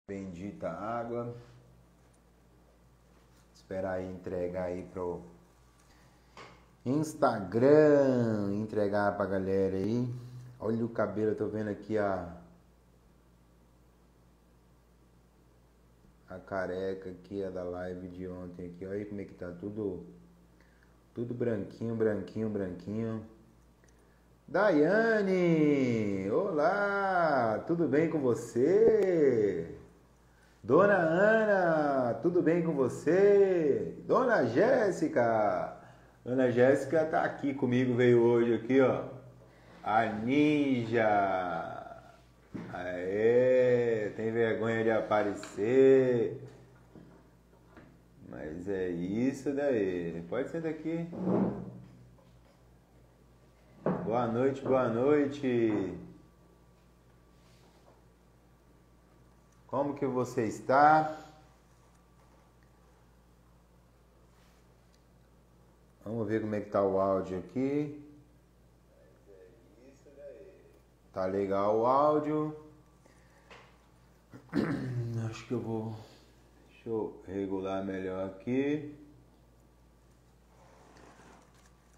Bendita água. Esperar aí entregar aí pro Instagram, entregar pra galera aí. Olha o cabelo, eu tô vendo aqui a careca aqui, a da live de ontem aqui. Olha aí como é que tá tudo branquinho, branquinho, branquinho. Daiane, olá, tudo bem com você? Dona Ana, tudo bem com você? Dona Jéssica tá aqui comigo, veio hoje aqui, ó. A Ninja. Aê, tem vergonha de aparecer. Mas é isso daí. Pode sentar aqui. Boa noite, boa noite. Como que você está? Vamos ver como é que tá o áudio aqui. Tá legal o áudio. Acho que eu vou... Deixa eu regular melhor aqui.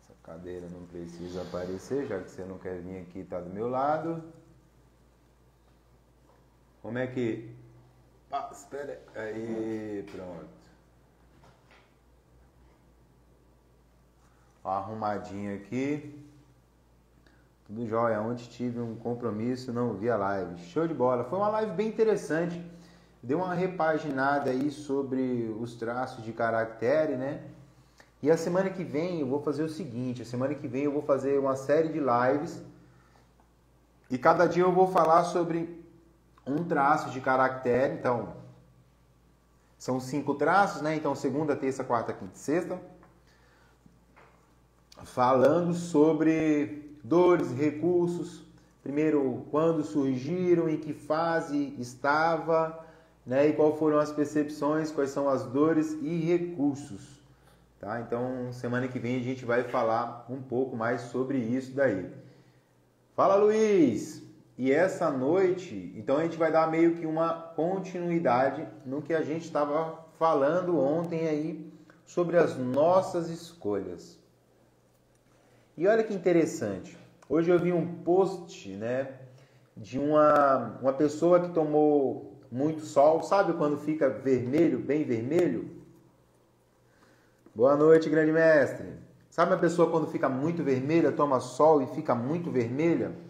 Essa cadeira não precisa aparecer, já que você não quer vir aqui, tá do meu lado. Como é que... Ah, espera aí, pronto. Arrumadinho aqui. Tudo jóia. Ontem tive um compromisso, não vi a live. Show de bola. Foi uma live bem interessante. Deu uma repaginada aí sobre os traços de caractere, né? E a semana que vem eu vou fazer o seguinte. A semana que vem eu vou fazer uma série de lives. E cada dia eu vou falar sobre um traço de caractere. Então, são 5 traços, né? Então, segunda, terça, quarta, quinta e sexta. Falando sobre dores, recursos. Primeiro, quando surgiram, em que fase estava, né? E qual foram as percepções, quais são as dores e recursos. Tá? Então, semana que vem a gente vai falar um pouco mais sobre isso daí. Fala, Luiz! E essa noite, então a gente vai dar meio que uma continuidade no que a gente estava falando ontem aí sobre as nossas escolhas. E olha que interessante, hoje eu vi um post, né, de uma pessoa que tomou muito sol, sabe quando fica vermelho, bem vermelho? Boa noite, grande mestre. Sabe uma pessoa quando fica muito vermelha, toma sol e fica muito vermelha?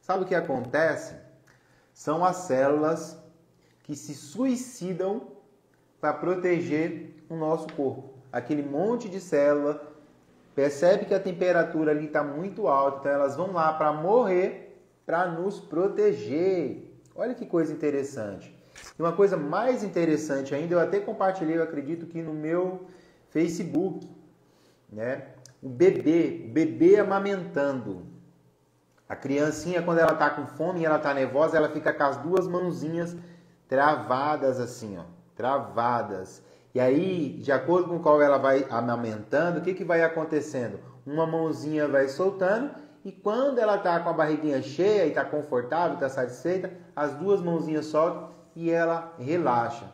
Sabe o que acontece? São as células que se suicidam para proteger o nosso corpo. Aquele monte de célula percebe que a temperatura ali está muito alta, então elas vão lá para morrer, para nos proteger. Olha que coisa interessante. E uma coisa mais interessante ainda, eu até compartilhei, eu acredito que no meu Facebook, né? O bebê amamentando. A criancinha, quando ela está com fome e ela está nervosa, ela fica com as duas mãozinhas travadas assim, ó, travadas. E aí, de acordo com qual ela vai amamentando, o que vai acontecendo? Uma mãozinha vai soltando e quando ela está com a barriguinha cheia e está confortável, está satisfeita, as duas mãozinhas soltam e ela relaxa.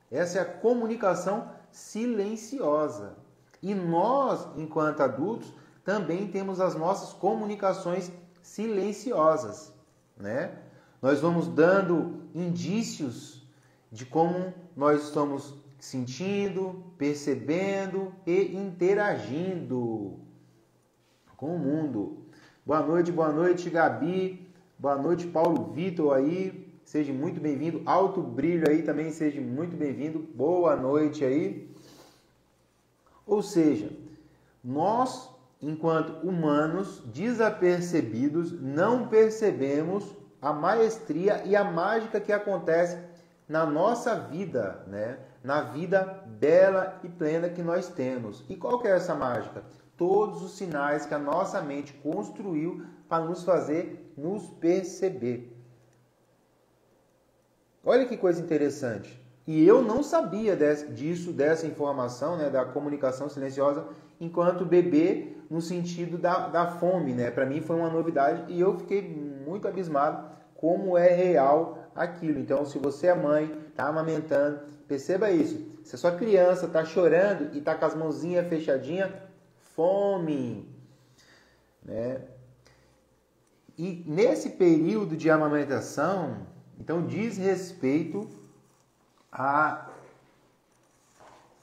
Essa é a comunicação silenciosa. E nós, enquanto adultos, também temos as nossas comunicações silenciosas, né? Nós vamos dando indícios de como nós estamos sentindo, percebendo e interagindo com o mundo. Boa noite, Gabi. Boa noite, Paulo Vitor aí. Seja muito bem-vindo. Alto Brilho aí também, seja muito bem-vindo. Boa noite aí. Ou seja, nós, enquanto humanos desapercebidos, não percebemos a maestria e a mágica que acontece na nossa vida, né? Na vida bela e plena que nós temos. E qual que é essa mágica? Todos os sinais que a nossa mente construiu para nos fazer nos perceber. Olha que coisa interessante. E eu não sabia dessa informação, né, da comunicação silenciosa, enquanto bebê, no sentido da fome, né? Para mim foi uma novidade e eu fiquei muito abismado como é real aquilo. Então, se você é mãe, está amamentando, perceba isso. Se a sua criança está chorando e está com as mãozinhas fechadinhas, fome, né? E nesse período de amamentação, então diz respeito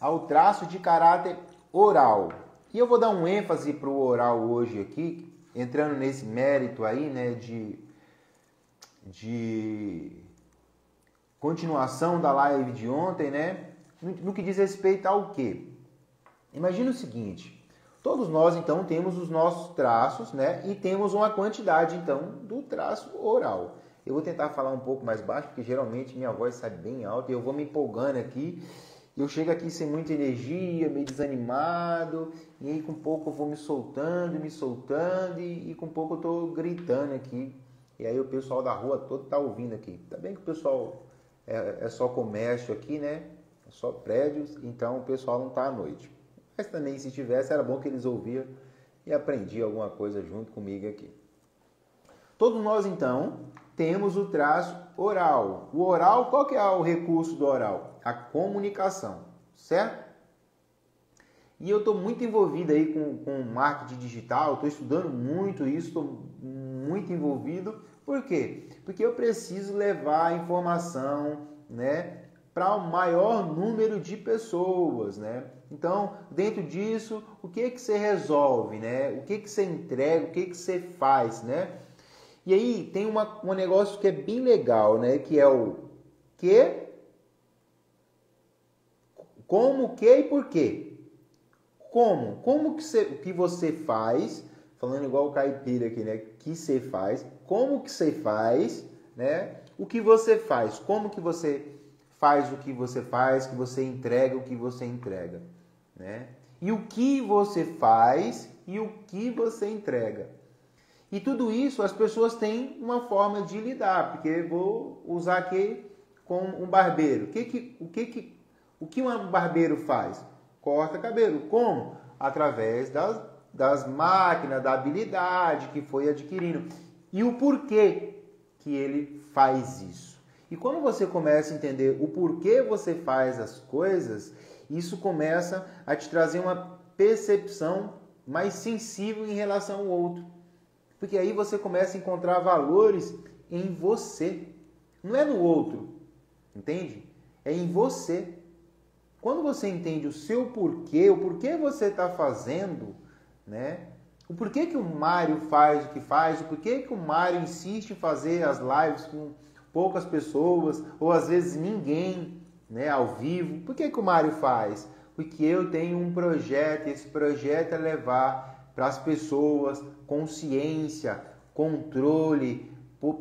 ao traço de caráter oral. E eu vou dar um ênfase para o oral hoje aqui, entrando nesse mérito aí, né, de continuação da live de ontem, né, no que diz respeito ao quê? Imagina o seguinte, todos nós então temos os nossos traços, né, e temos uma quantidade então do traço oral. Eu vou tentar falar um pouco mais baixo, porque geralmente minha voz sai bem alta e eu vou me empolgando aqui. Eu chego aqui sem muita energia, meio desanimado, e aí com pouco eu vou me soltando, e com pouco eu tô gritando aqui. E aí o pessoal da rua todo tá ouvindo aqui. Tá bem que o pessoal é só comércio aqui, né? É só prédios, então o pessoal não tá à noite. Mas também se tivesse, era bom que eles ouviam e aprendiam alguma coisa junto comigo aqui. Todos nós então temos o traço oral. O oral, qual que é o recurso do oral? A comunicação, certo? E eu estou muito envolvido aí com marketing digital, estou estudando muito isso, estou muito envolvido. Por quê? Porque eu preciso levar a informação, né, para o maior número de pessoas, né? Então, dentro disso, o que você resolve, né? O que você entrega, o que você faz, né? E aí tem um negócio que é bem legal, né? Que é o que, como, que e por quê. Como que você faz, falando igual o caipira aqui, né? Que você faz, como que você faz, né? O que você faz, como que você faz o que você faz, que você entrega o que você entrega, né? E o que você faz e o que você entrega. E tudo isso as pessoas têm uma forma de lidar, porque vou usar aqui com um barbeiro. O que um barbeiro faz? Corta cabelo. Como? Através das máquinas, da habilidade que foi adquirindo. E o porquê que ele faz isso. E quando você começa a entender o porquê você faz as coisas, isso começa a te trazer uma percepção mais sensível em relação ao outro. Porque aí você começa a encontrar valores em você. Não é no outro, entende? É em você. Quando você entende o seu porquê, o porquê você está fazendo, né? O porquê que o Mário faz o que faz, o porquê que o Mário insiste em fazer as lives com poucas pessoas, ou às vezes ninguém, né, ao vivo. Por que o Mário faz? Porque eu tenho um projeto, e esse projeto é levar para as pessoas consciência, controle,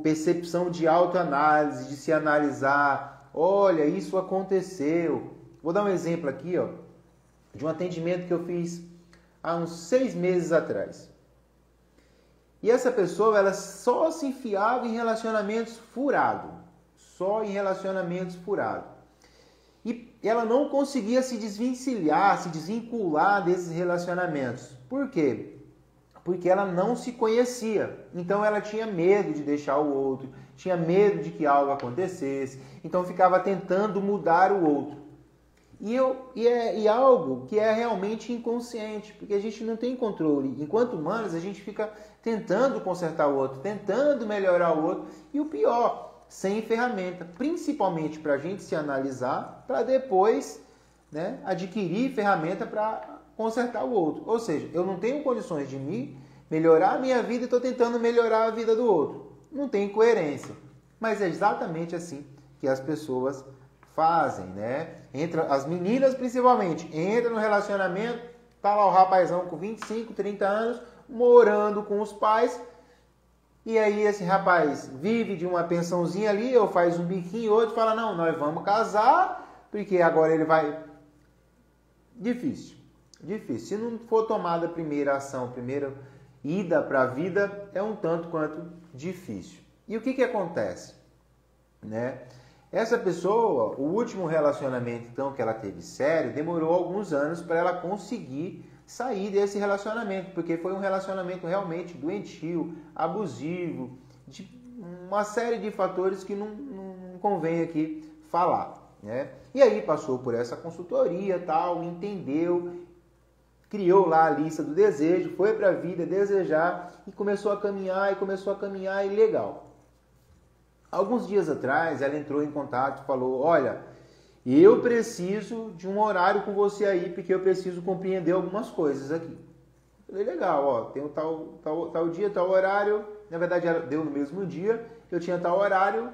percepção de autoanálise, de se analisar. Olha, isso aconteceu. Vou dar um exemplo aqui, ó, de um atendimento que eu fiz há uns 6 meses atrás. E essa pessoa, ela só se enfiava em relacionamentos furados. Só em relacionamentos furados. E ela não conseguia se desvencilhar, se desvincular desses relacionamentos. Por quê? Porque ela não se conhecia. Então ela tinha medo de deixar o outro, tinha medo de que algo acontecesse. Então ficava tentando mudar o outro. E algo que é realmente inconsciente, porque a gente não tem controle. Enquanto humanos, a gente fica tentando consertar o outro, tentando melhorar o outro. E o pior, sem ferramenta, principalmente para a gente se analisar, para depois, né, adquirir ferramenta para consertar o outro. Ou seja, eu não tenho condições de melhorar a minha vida e estou tentando melhorar a vida do outro. Não tem coerência. Mas é exatamente assim que as pessoas fazem, né? As meninas principalmente, entram no relacionamento, tá lá o rapazão com 25, 30 anos, morando com os pais, e aí esse rapaz vive de uma pensãozinha ali, ou faz um biquinho, outro fala, não, nós vamos casar, porque agora ele vai... Difícil. Se não for tomada a primeira ação, a primeira ida para a vida, é um tanto quanto difícil. E o que acontece? Né? Essa pessoa, o último relacionamento então que ela teve sério, demorou alguns anos para ela conseguir sair desse relacionamento, porque foi um relacionamento realmente doentio, abusivo, de uma série de fatores que não não convém aqui falar, né? E aí passou por essa consultoria, tal, entendeu, criou lá a lista do desejo, foi para a vida desejar e começou a caminhar e legal. Alguns dias atrás ela entrou em contato e falou, olha, eu preciso de um horário com você aí, porque eu preciso compreender algumas coisas aqui. Eu falei, legal, ó, tem um tal dia, tal horário, na verdade deu no mesmo dia, eu tinha tal horário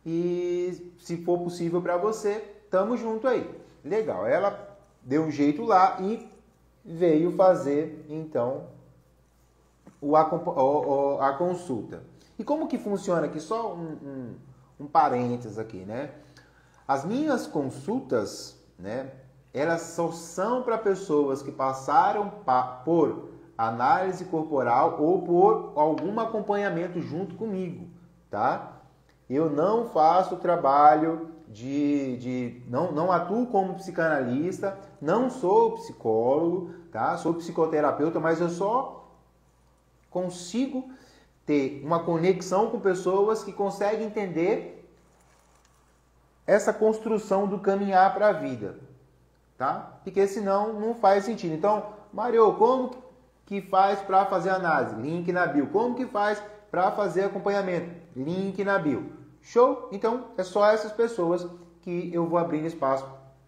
e se for possível para você, tamo junto aí. Legal, ela deu um jeito lá e veio fazer, então, a consulta. E como que funciona aqui? Só um parênteses aqui, né? As minhas consultas, né, elas só são para pessoas que passaram por análise corporal ou por algum acompanhamento junto comigo, tá? Eu não faço trabalho não atuo como psicanalista, não sou psicólogo, tá? Sou psicoterapeuta, mas eu só consigo ter uma conexão com pessoas que conseguem entender essa construção do caminhar para a vida, tá? Porque senão não faz sentido. Então, Mário, como que faz para fazer análise? Link na bio. Como que faz para fazer acompanhamento? Link na bio. Show? Então, é só essas pessoas que eu vou abrir espaço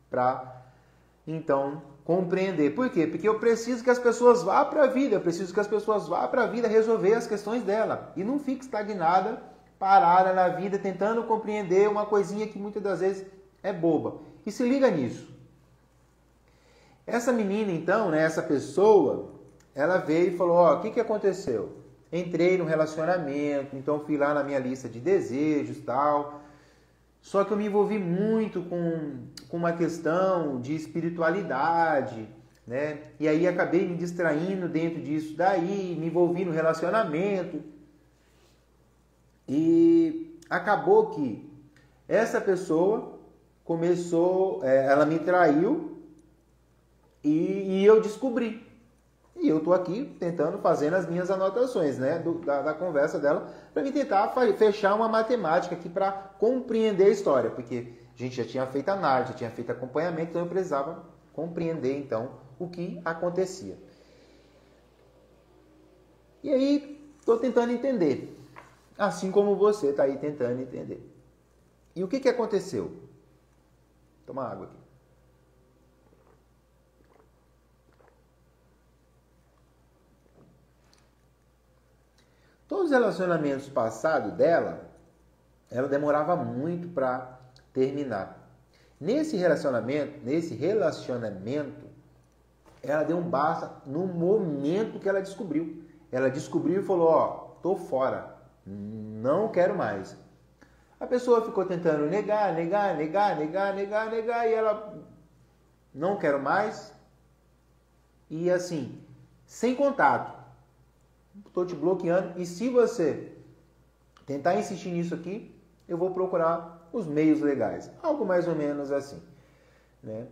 para, então, compreender. Por quê? Porque eu preciso que as pessoas vá para a vida, eu preciso que as pessoas vá para a vida resolver as questões dela e não fique estagnada, parada na vida, tentando compreender uma coisinha que muitas das vezes é boba. E se liga nisso. Essa menina, então, né, essa pessoa, ela veio e falou, ó, o que aconteceu? Entrei no relacionamento, então fui lá na minha lista de desejos e tal. Só que eu me envolvi muito com uma questão de espiritualidade, né? E aí acabei me distraindo dentro disso daí, me envolvi no relacionamento. E acabou que essa pessoa começou, ela me traiu e eu descobri. E eu estou aqui tentando fazer as minhas anotações, né, da conversa dela, para me tentar fechar uma matemática aqui para compreender a história, porque a gente já tinha feito análise, já tinha feito acompanhamento, então eu precisava compreender, então, o que acontecia. E aí, estou tentando entender, assim como você está aí tentando entender. E o que aconteceu? Toma água aqui. Todos os relacionamentos passados dela, ela demorava muito para terminar. Nesse relacionamento, ela deu um basta no momento que ela descobriu. Ela descobriu e falou, ó, tô fora, não quero mais. A pessoa ficou tentando negar, e ela, não quero mais. E assim, sem contato. Estou te bloqueando e se você tentar insistir nisso aqui, eu vou procurar os meios legais. Algo mais ou menos assim, né?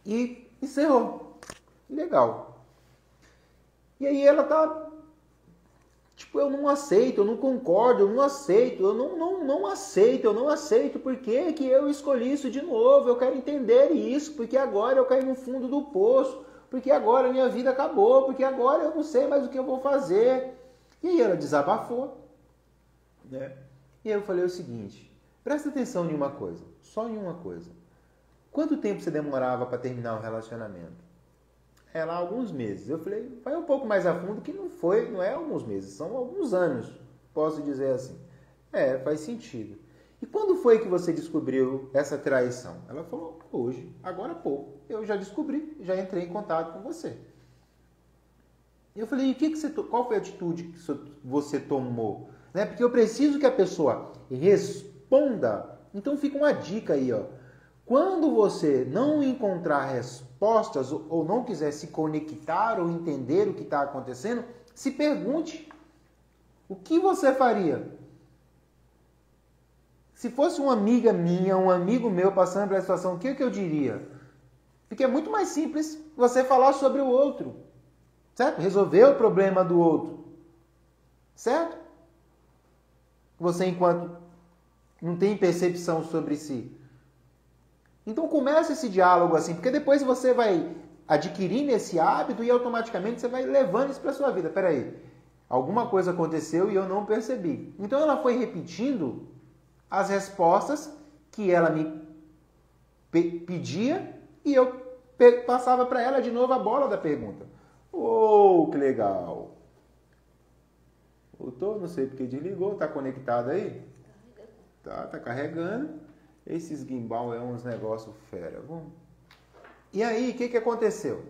E encerrou. Legal. E aí ela tá, tipo, eu não aceito, eu não concordo, eu não aceito, eu não aceito, por que que eu escolhi isso de novo? Eu quero entender isso, porque agora eu caí no fundo do poço. Porque agora a minha vida acabou, porque agora eu não sei mais o que eu vou fazer. E aí ela desabafou, né? E aí eu falei o seguinte, presta atenção em uma coisa, só em uma coisa. Quanto tempo você demorava para terminar o relacionamento? Ela, alguns meses. Eu falei, vai um pouco mais a fundo, que não é alguns meses, são alguns anos, posso dizer assim. Faz sentido. E quando foi que você descobriu essa traição? Ela falou, hoje, agora há pouco. Eu já descobri, já entrei em contato com você. E eu falei, qual foi a atitude que você tomou? Né? Porque eu preciso que a pessoa responda. Então fica uma dica aí, ó. Quando você não encontrar respostas ou não quiser se conectar ou entender o que está acontecendo, se pergunte, o que você faria? Se fosse uma amiga minha, um amigo meu passando pela situação, o que eu diria? Porque é muito mais simples você falar sobre o outro, certo? Resolver o problema do outro, certo? Você, enquanto Não tem percepção sobre si. Então começa esse diálogo assim, porque depois você vai adquirindo esse hábito e automaticamente você vai levando isso para sua vida. Peraí, alguma coisa aconteceu e eu não percebi. Então ela foi repetindo as respostas que ela me pedia e eu passava para ela de novo a bola da pergunta. Oh, que legal! Voltou, não sei porque desligou, tá conectado aí? Tá carregando. Esses gimbal é uns negócios fera. E aí, o que aconteceu?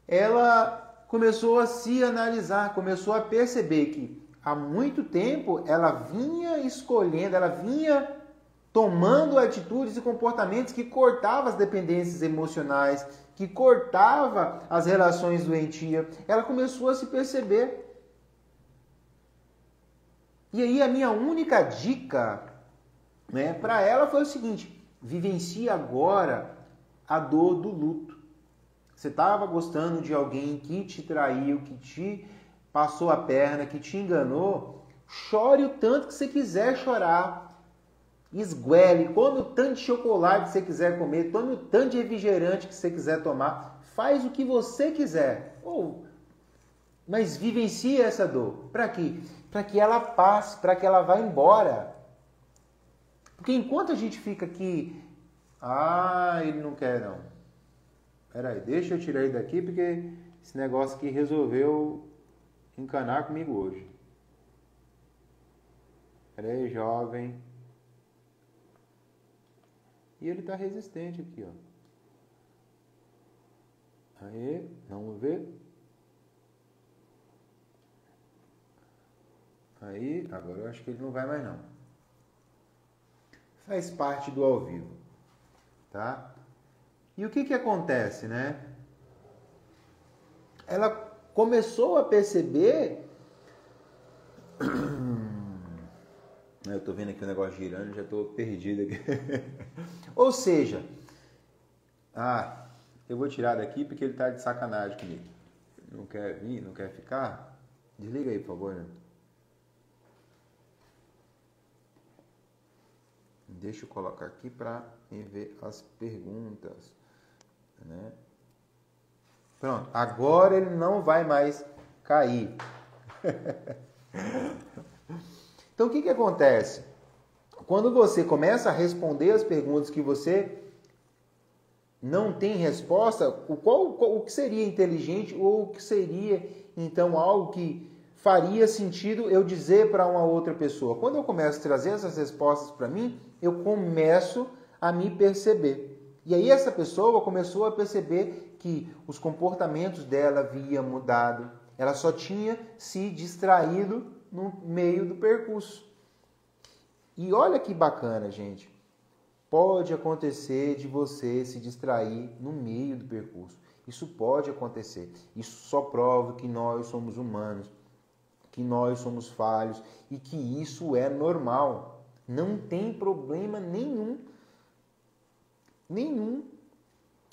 Ela começou a se analisar, começou a perceber que há muito tempo ela vinha escolhendo, ela vinha tomando atitudes e comportamentos que cortavam as dependências emocionais, que cortava as relações doentias. Ela começou a se perceber. E aí a minha única dica, né, para ela foi o seguinte: vivencie agora a dor do luto. Você estava gostando de alguém que te traiu, que te passou a perna, que te enganou, chore o tanto que você quiser chorar. Esguele, come o tanto de chocolate que você quiser comer, tome o tanto de refrigerante que você quiser tomar, faz o que você quiser. Mas vivencie essa dor. Para quê? Para que ela passe, para que ela vá embora. Porque enquanto a gente fica aqui, ele não quer não. Peraí, deixa eu tirar ele daqui porque esse negócio aqui resolveu encanar comigo hoje. Peraí, jovem. E ele está resistente aqui, ó. Aí, vamos ver. Aí, agora eu acho que ele não vai mais não. Faz parte do ao vivo, tá? E o que acontece, né? Ela começou a perceber... Eu tô vendo aqui o negócio girando, já tô perdido aqui. Ou seja, eu vou tirar daqui porque ele tá de sacanagem comigo. Não quer vir, não quer ficar? Desliga aí, por favor, né? Deixa eu colocar aqui para ver as perguntas, né? Pronto, agora ele não vai mais cair. Então, o que acontece? Quando você começa a responder as perguntas que você não tem resposta, o que seria inteligente ou o que seria, então, algo que faria sentido eu dizer para uma outra pessoa? Quando eu começo a trazer essas respostas para mim, eu começo a me perceber. E aí essa pessoa começou a perceber que os comportamentos dela haviam mudado. Ela só tinha se distraído no meio do percurso. E olha que bacana, gente. Pode acontecer de você se distrair no meio do percurso. Isso pode acontecer. Isso só prova que nós somos humanos, que nós somos falhos e que isso é normal. Não tem problema nenhum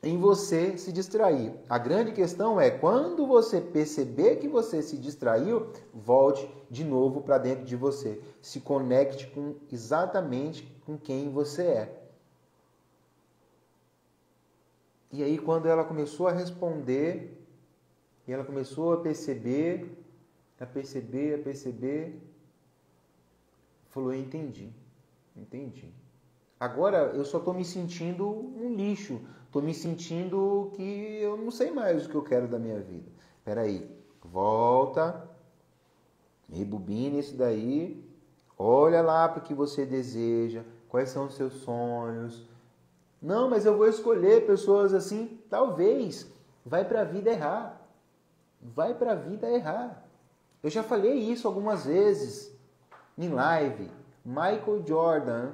em você se distrair. A grande questão é, quando você perceber que você se distraiu, volte de novo para dentro de você. Se conecte exatamente com quem você é. E aí, quando ela começou a responder, e ela começou a perceber, falou: eu entendi. Agora eu só estou me sentindo um lixo. Estou me sentindo que eu não sei mais o que eu quero da minha vida. Espera aí, volta, rebobina isso daí, olha lá para o que você deseja, quais são os seus sonhos. Não, mas eu vou escolher pessoas assim. Talvez, vai para a vida errar. Eu já falei isso algumas vezes em live. Michael Jordan,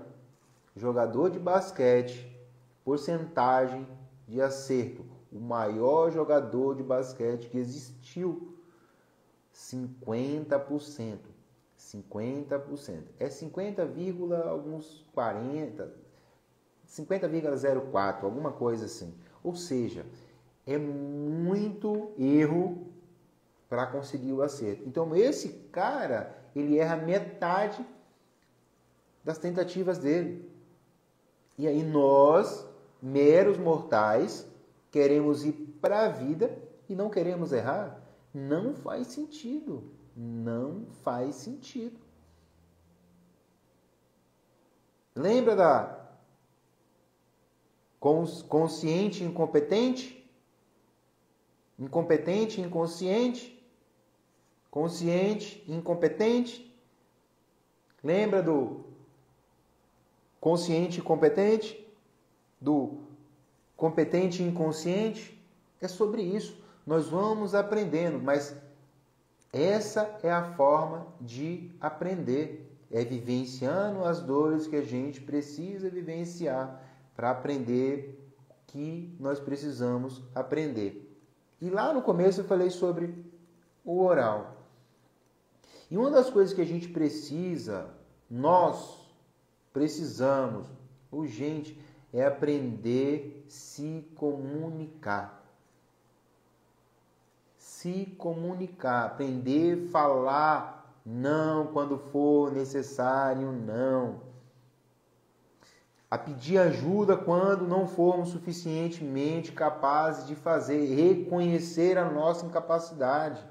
jogador de basquete, porcentagem de acerto, o maior jogador de basquete que existiu, 50%. 50%. É 50, alguns 40, 50,04, alguma coisa assim. Ou seja, é muito erro para conseguir o acerto. Então, esse cara, ele erra metade das tentativas dele. E aí nós, meros mortais, queremos ir para a vida e não queremos errar. Não faz sentido. Não faz sentido. Lembra da consciente incompetente? Incompetente, inconsciente? Consciente, incompetente? Lembra do consciente e competente? Do competente e inconsciente? É sobre isso. Nós vamos aprendendo, mas essa é a forma de aprender. É vivenciando as dores que a gente precisa vivenciar para aprender o que nós precisamos aprender. E lá no começo eu falei sobre o oral. E uma das coisas que a gente precisa, nós precisamos, urgente, é aprender a se comunicar. Se comunicar, aprender a falar não quando for necessário, não. A pedir ajuda quando não formos suficientemente capazes de fazer, reconhecer a nossa incapacidade.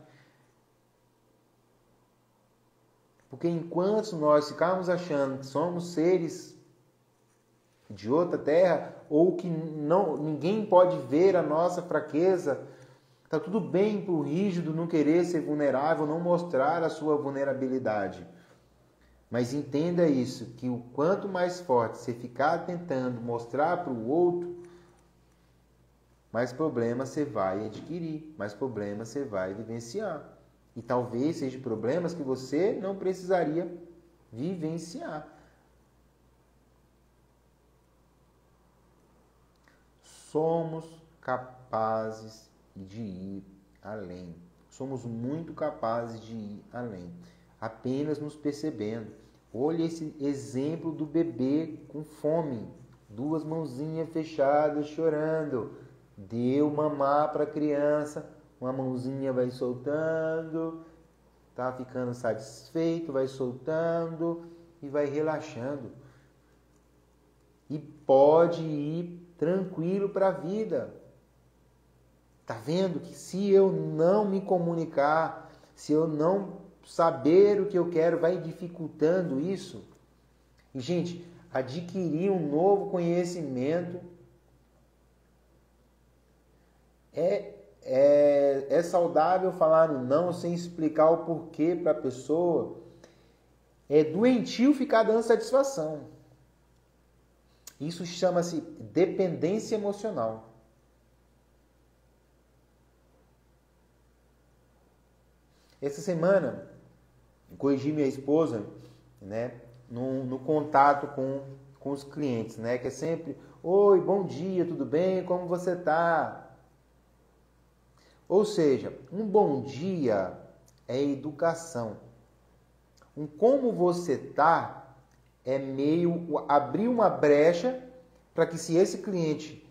Porque enquanto nós ficarmos achando que somos seres de outra terra, ou que ninguém pode ver a nossa fraqueza, está tudo bem para o rígido não querer ser vulnerável, não mostrar a sua vulnerabilidade. Mas entenda isso, que o quanto mais forte você ficar tentando mostrar para o outro, mais problema você vai adquirir, mais problema você vai vivenciar. E talvez sejam problemas que você não precisaria vivenciar. Somos capazes de ir além. Somos muito capazes de ir além. Apenas nos percebendo. Olha esse exemplo do bebê com fome. 2 mãozinhas fechadas, chorando. Deu mamar para a criança. Uma mãozinha vai soltando. Tá ficando satisfeito, vai soltando e vai relaxando. E pode ir tranquilo para a vida. Tá vendo que se eu não me comunicar, se eu não saber o que eu quero, vai dificultando isso? E, gente, adquirir um novo conhecimento é saudável falar no não sem explicar o porquê para a pessoa. É doentio ficar dando satisfação. Isso chama-se dependência emocional. Essa semana, corrigi minha esposa, né, no contato com os clientes, né, que é sempre: oi, bom dia, tudo bem? Como você está? Ou seja, um bom dia é educação. Um como você está é meio abrir uma brecha para que, se esse cliente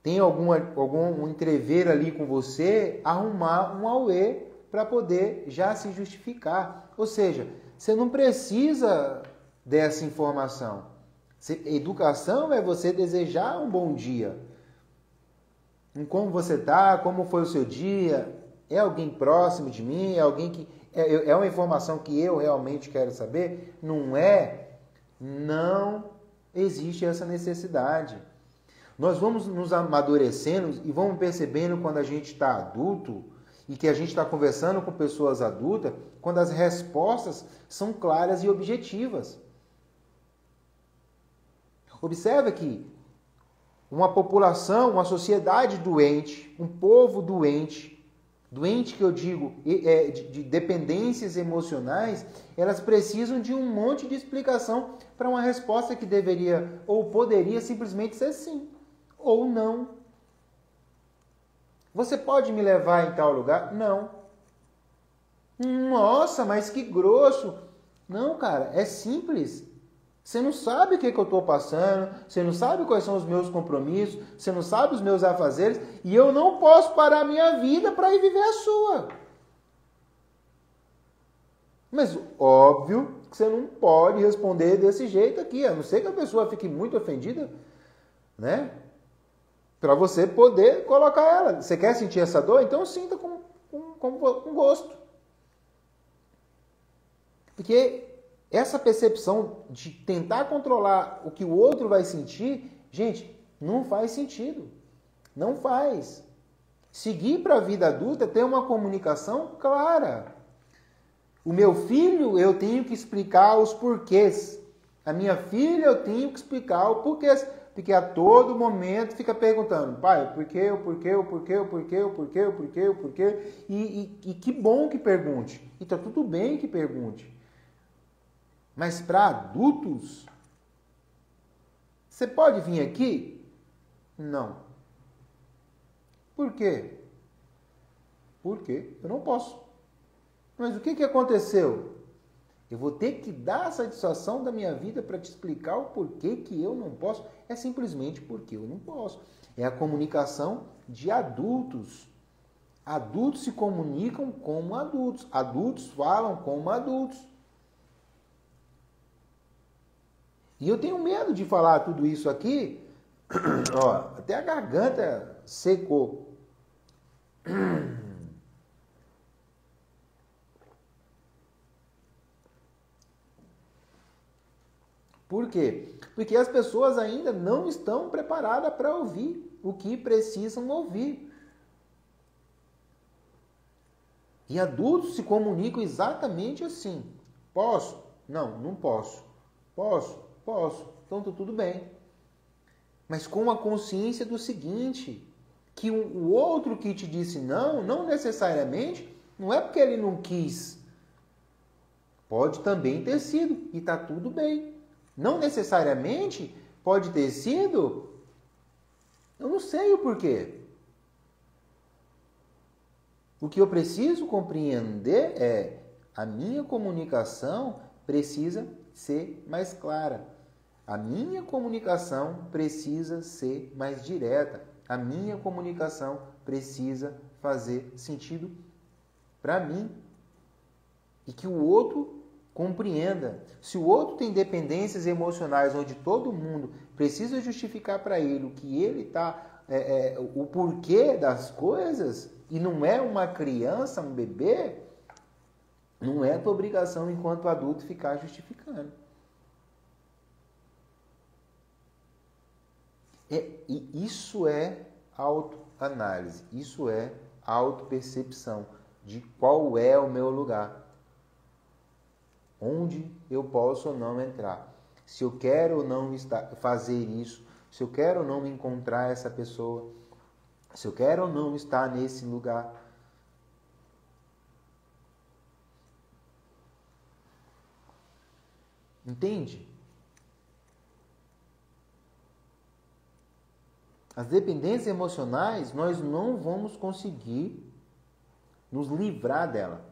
tem algum entrever ali com você, arrumar um auê para poder já se justificar. Ou seja, você não precisa dessa informação. Educação é você desejar um bom dia. Em como você está, como foi o seu dia, é alguém próximo de mim, é alguém que... É uma informação que eu realmente quero saber? Não é? Não existe essa necessidade. Nós vamos nos amadurecendo e vamos percebendo quando a gente está adulto e que a gente está conversando com pessoas adultas, quando as respostas são claras e objetivas. Observa que uma população, uma sociedade doente, um povo doente que eu digo de dependências emocionais, elas precisam de um monte de explicação para uma resposta que deveria ou poderia simplesmente ser sim ou não. Você pode me levar em tal lugar? Não. Nossa, mas que grosso. Não, cara, é simples. Você não sabe o que eu estou passando, você não sabe quais são os meus compromissos, você não sabe os meus afazeres, e eu não posso parar a minha vida para ir viver a sua. Mas óbvio que você não pode responder desse jeito aqui, a não ser que a pessoa fique muito ofendida, né? Para você poder colocar ela. Você quer sentir essa dor? Então sinta com gosto. Porque essa percepção de tentar controlar o que o outro vai sentir, gente, não faz sentido. Não faz. Seguir para a vida adulta é ter uma comunicação clara. O meu filho, eu tenho que explicar os porquês. A minha filha, eu tenho que explicar o porquês. Porque a todo momento fica perguntando, pai, o porquê, o porquê, o porquê, o porquê, o porquê, o porquê, o porquê. E que bom que pergunte. E tá tudo bem que pergunte. Mas para adultos, você pode vir aqui? Não. Por quê? Porque eu não posso. Mas o que aconteceu? Eu vou ter que dar a satisfação da minha vida para te explicar o porquê que eu não posso. É simplesmente porque eu não posso. É a comunicação de adultos. Adultos se comunicam como adultos. Adultos falam como adultos. E eu tenho medo de falar tudo isso aqui. Ó, até a garganta secou. Por quê? Porque as pessoas ainda não estão preparadas para ouvir o que precisam ouvir. E adultos se comunicam exatamente assim. Posso? Não, não posso. Posso? Posso. Então tá tudo bem. Mas com a consciência do seguinte, que o outro que te disse não necessariamente, não é porque ele não quis. Pode também ter sido, e tá tudo bem. Não necessariamente pode ter sido, eu não sei o porquê. O que eu preciso compreender é a minha comunicação precisa ser mais clara. A minha comunicação precisa ser mais direta. A minha comunicação precisa fazer sentido para mim. E que o outro compreenda. Se o outro tem dependências emocionais onde todo mundo precisa justificar para ele o que ele está, o porquê das coisas, e não é uma criança, um bebê, não é tua obrigação enquanto adulto ficar justificando. E isso é autoanálise, isso é autopercepção de qual é o meu lugar. Onde eu posso ou não entrar. Se eu quero ou não fazer isso, se eu quero ou não encontrar essa pessoa, se eu quero ou não estar nesse lugar. Entende? As dependências emocionais, nós não vamos conseguir nos livrar dela.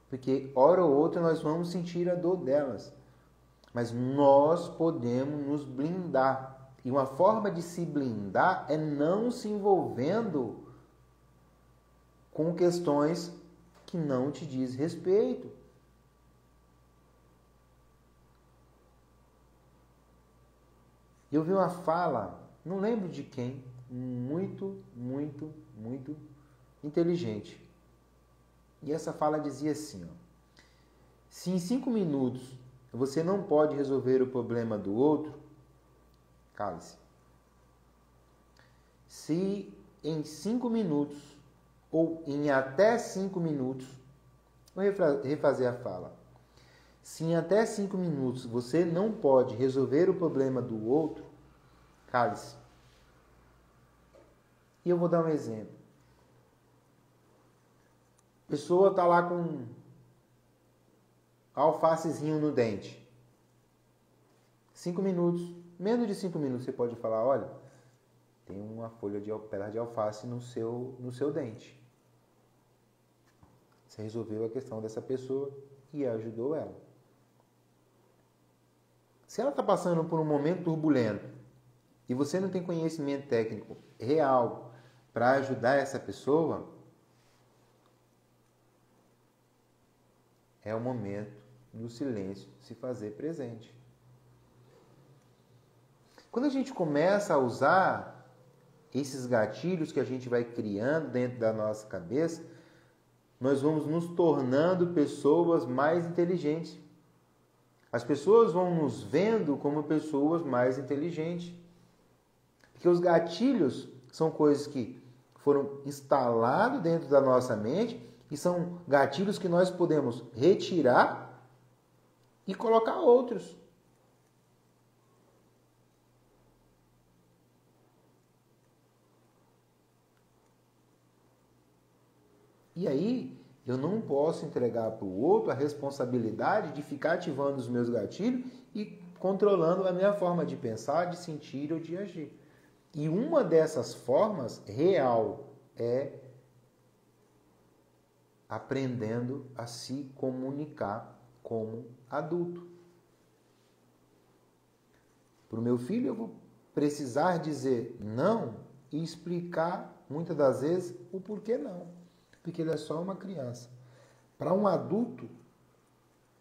Porque, hora ou outra, nós vamos sentir a dor delas. Mas nós podemos nos blindar. E uma forma de se blindar é não se envolvendo com questões que não te diz respeito. Eu vi uma fala, não lembro de quem, muito inteligente. E essa fala dizia assim, ó, se em 5 minutos você não pode resolver o problema do outro, cale-se. Se em 5 minutos ou em até 5 minutos, vou refazer a fala. Se em até 5 minutos você não pode resolver o problema do outro, cale-se. E eu vou dar um exemplo. A pessoa está lá com alfacezinho no dente. 5 minutos, menos de 5 minutos você pode falar, olha, tem uma pedaço de alface no seu dente. Você resolveu a questão dessa pessoa e ajudou ela. Se ela está passando por um momento turbulento e você não tem conhecimento técnico real para ajudar essa pessoa, é o momento do silêncio se fazer presente. Quando a gente começa a usar esses gatilhos que a gente vai criando dentro da nossa cabeça, nós vamos nos tornando pessoas mais inteligentes. As pessoas vão nos vendo como pessoas mais inteligentes. Porque os gatilhos são coisas que foram instalados dentro da nossa mente e são gatilhos que nós podemos retirar e colocar outros. E aí, eu não posso entregar para o outro a responsabilidade de ficar ativando os meus gatilhos e controlando a minha forma de pensar, de sentir ou de agir. E uma dessas formas real é aprendendo a se comunicar como adulto. Para o meu filho, eu vou precisar dizer não e explicar, muitas das vezes, o porquê não. Porque ele é só uma criança. Para um adulto,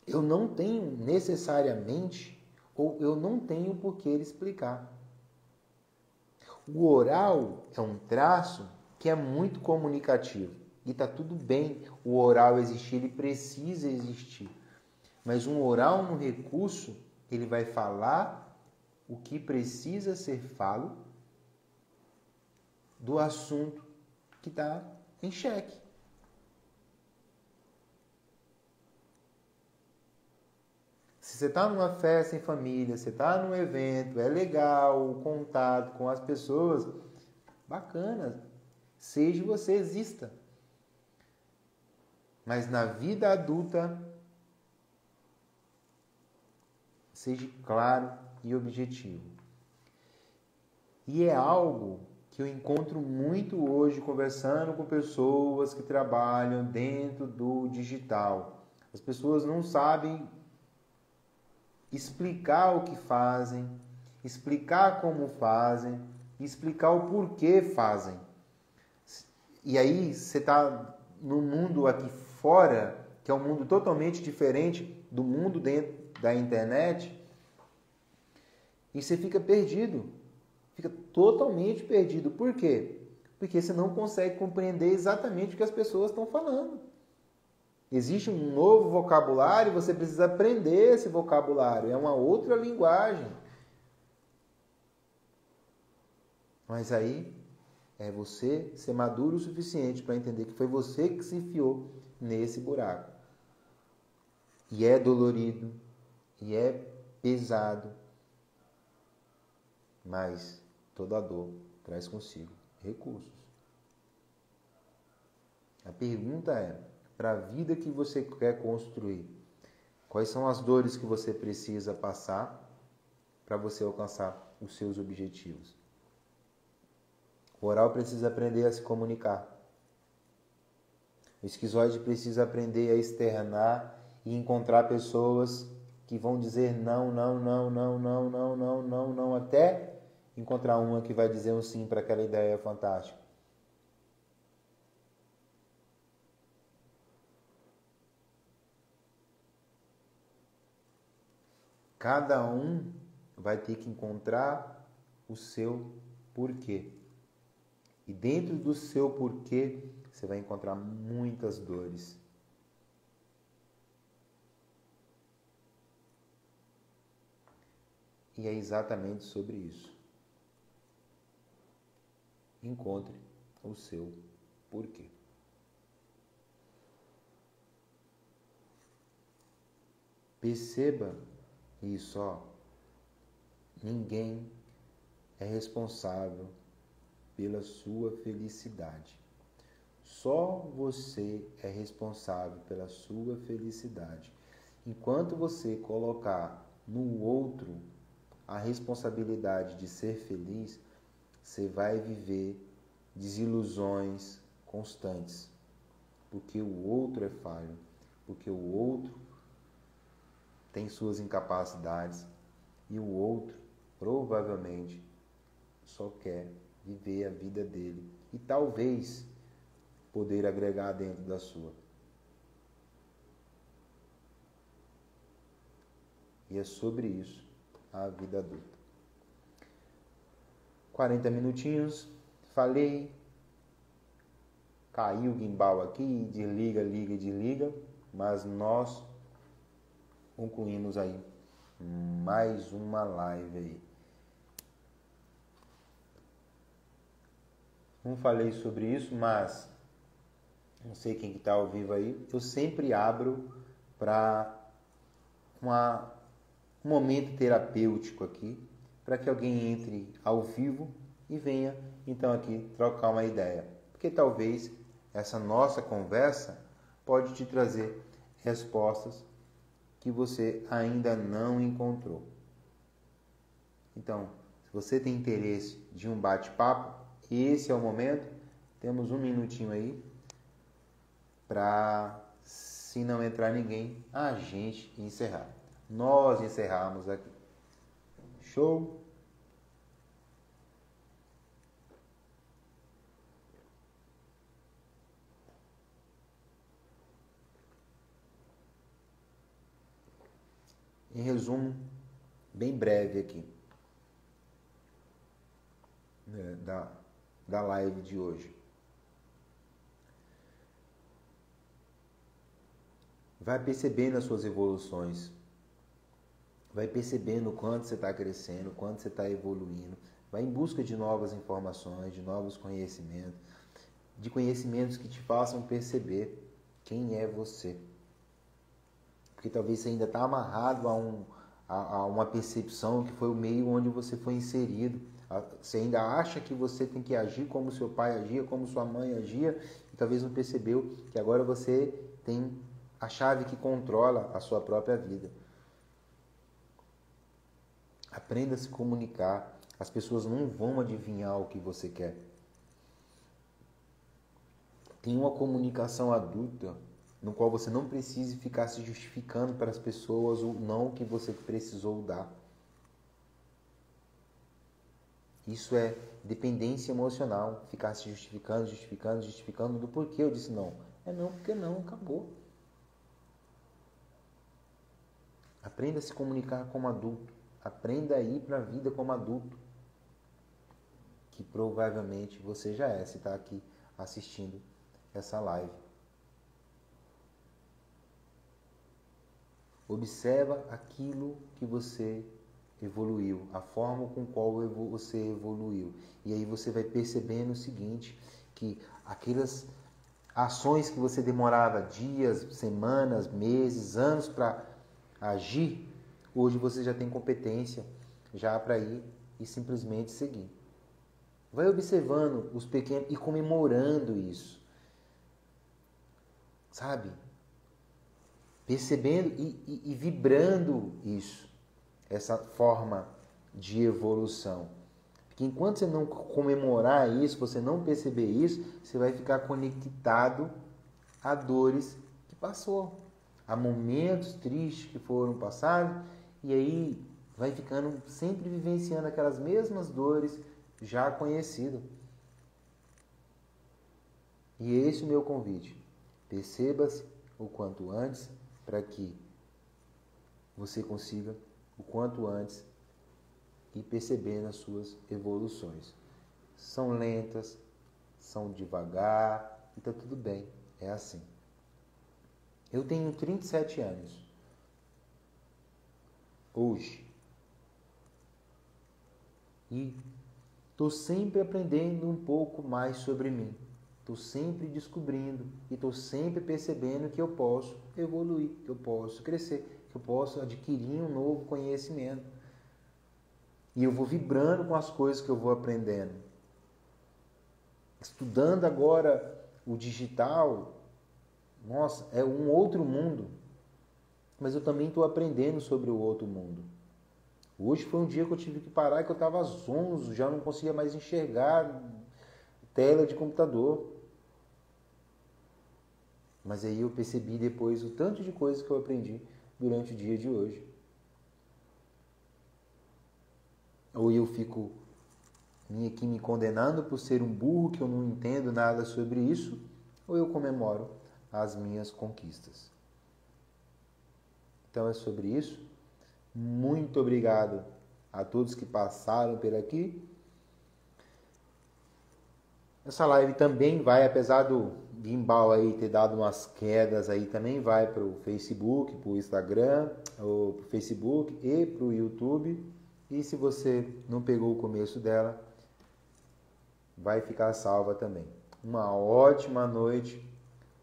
eu não tenho necessariamente, ou eu não tenho por que ele explicar. O oral é um traço que é muito comunicativo. E está tudo bem o oral existir, ele precisa existir. Mas um oral no recurso, ele vai falar o que precisa ser falo do assunto que está em xeque. Se você está numa festa em família, você está num evento, é legal o contato com as pessoas, bacana, seja você exista. Mas na vida adulta, seja claro e objetivo. E é algo que eu encontro muito hoje conversando com pessoas que trabalham dentro do digital. As pessoas não sabem explicar o que fazem, explicar como fazem, explicar o porquê fazem. E aí você está no mundo aqui fora, que é um mundo totalmente diferente do mundo dentro da internet, e você fica perdido, fica totalmente perdido. Por quê? Porque você não consegue compreender exatamente o que as pessoas estão falando. Existe um novo vocabulário, você precisa aprender esse vocabulário. É uma outra linguagem. Mas aí é você ser maduro o suficiente para entender que foi você que se enfiou nesse buraco. E é dolorido, e é pesado, mas toda dor traz consigo recursos. A pergunta é, para a vida que você quer construir, quais são as dores que você precisa passar para você alcançar os seus objetivos? O oral precisa aprender a se comunicar. O esquizoide precisa aprender a externar e encontrar pessoas que vão dizer não, não, não, não, não, não, não, não, não, até encontrar uma que vai dizer um sim para aquela ideia fantástica. Cada um vai ter que encontrar o seu porquê. E dentro do seu porquê, você vai encontrar muitas dores. E é exatamente sobre isso. Encontre o seu porquê. Perceba isso, ó. Ninguém é responsável pela sua felicidade. Só você é responsável pela sua felicidade. Enquanto você colocar no outro a responsabilidade de ser feliz, você vai viver desilusões constantes. Porque o outro é falho, porque o outro tem suas incapacidades e o outro provavelmente só quer viver a vida dele e talvez poder agregar dentro da sua. E é sobre isso a vida adulta. 40 minutinhos, falei, caiu o gimbal aqui, desliga, liga e desliga, mas nós concluímos aí mais uma live aí. Não falei sobre isso, mas não sei quem que está ao vivo aí, eu sempre abro para um momento terapêutico aqui, para que alguém entre ao vivo e venha então aqui trocar uma ideia. Porque talvez essa nossa conversa pode te trazer respostas que você ainda não encontrou. Então, se você tem interesse de um bate-papo, esse é o momento. Temos um minutinho aí para, se não entrar ninguém, a gente encerrar. Nós encerramos aqui. Show? Em resumo, bem breve aqui, da live de hoje. Vai percebendo as suas evoluções. Vai percebendo o quanto você está crescendo, o quanto você está evoluindo. Vai em busca de novas informações, de novos conhecimentos, de conhecimentos que te façam perceber quem é você. Porque talvez você ainda está amarrado a uma percepção que foi o meio onde você foi inserido. Você ainda acha que você tem que agir como seu pai agia, como sua mãe agia, e talvez não percebeu que agora você tem a chave que controla a sua própria vida. Aprenda a se comunicar. As pessoas não vão adivinhar o que você quer. Tem uma comunicação adulta no qual você não precise ficar se justificando para as pessoas o não que você precisou dar. Isso é dependência emocional, ficar se justificando do porquê eu disse não. É não, porque não, acabou. Aprenda a se comunicar como adulto. Aprenda a ir para a vida como adulto. Que provavelmente você já é, se está aqui assistindo essa live. Observa aquilo que você evoluiu, a forma com qual você evoluiu. E aí você vai percebendo o seguinte, que aquelas ações que você demorava dias, semanas, meses, anos para agir, hoje você já tem competência já para ir e simplesmente seguir. Vai observando os pequenos e comemorando isso. Sabe? Percebendo e vibrando isso, essa forma de evolução. Porque enquanto você não comemorar isso, você não perceber isso, você vai ficar conectado a dores que passou, a momentos tristes que foram passados, e aí vai ficando sempre vivenciando aquelas mesmas dores já conhecidas. E esse é o meu convite. Perceba-se o quanto antes, para que você consiga, o quanto antes, ir percebendo as suas evoluções. São lentas, são devagar, e está tudo bem, é assim. Eu tenho 37 anos. Hoje. E estou sempre aprendendo um pouco mais sobre mim. Estou sempre descobrindo e estou sempre percebendo que eu posso evoluir, que eu posso crescer, que eu posso adquirir um novo conhecimento. E eu vou vibrando com as coisas que eu vou aprendendo. Estudando agora o digital, nossa, é um outro mundo. Mas eu também estou aprendendo sobre o outro mundo. Hoje foi um dia que eu tive que parar, que eu estava zonzo, já não conseguia mais enxergar tela de computador. Mas aí eu percebi depois o tanto de coisas que eu aprendi durante o dia de hoje. Ou eu fico aqui me condenando por ser um burro, que eu não entendo nada sobre isso, ou eu comemoro as minhas conquistas. Então é sobre isso. Muito obrigado a todos que passaram por aqui. Essa live também vai, apesar do gimbal aí ter dado umas quedas aí, também vai para o Facebook, para o Instagram, ou pro Facebook e para o YouTube. E se você não pegou o começo dela, vai ficar salva também. Uma ótima noite,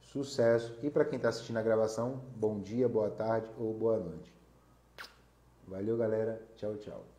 sucesso. E para quem está assistindo a gravação, bom dia, boa tarde ou boa noite. Valeu, galera. Tchau, tchau.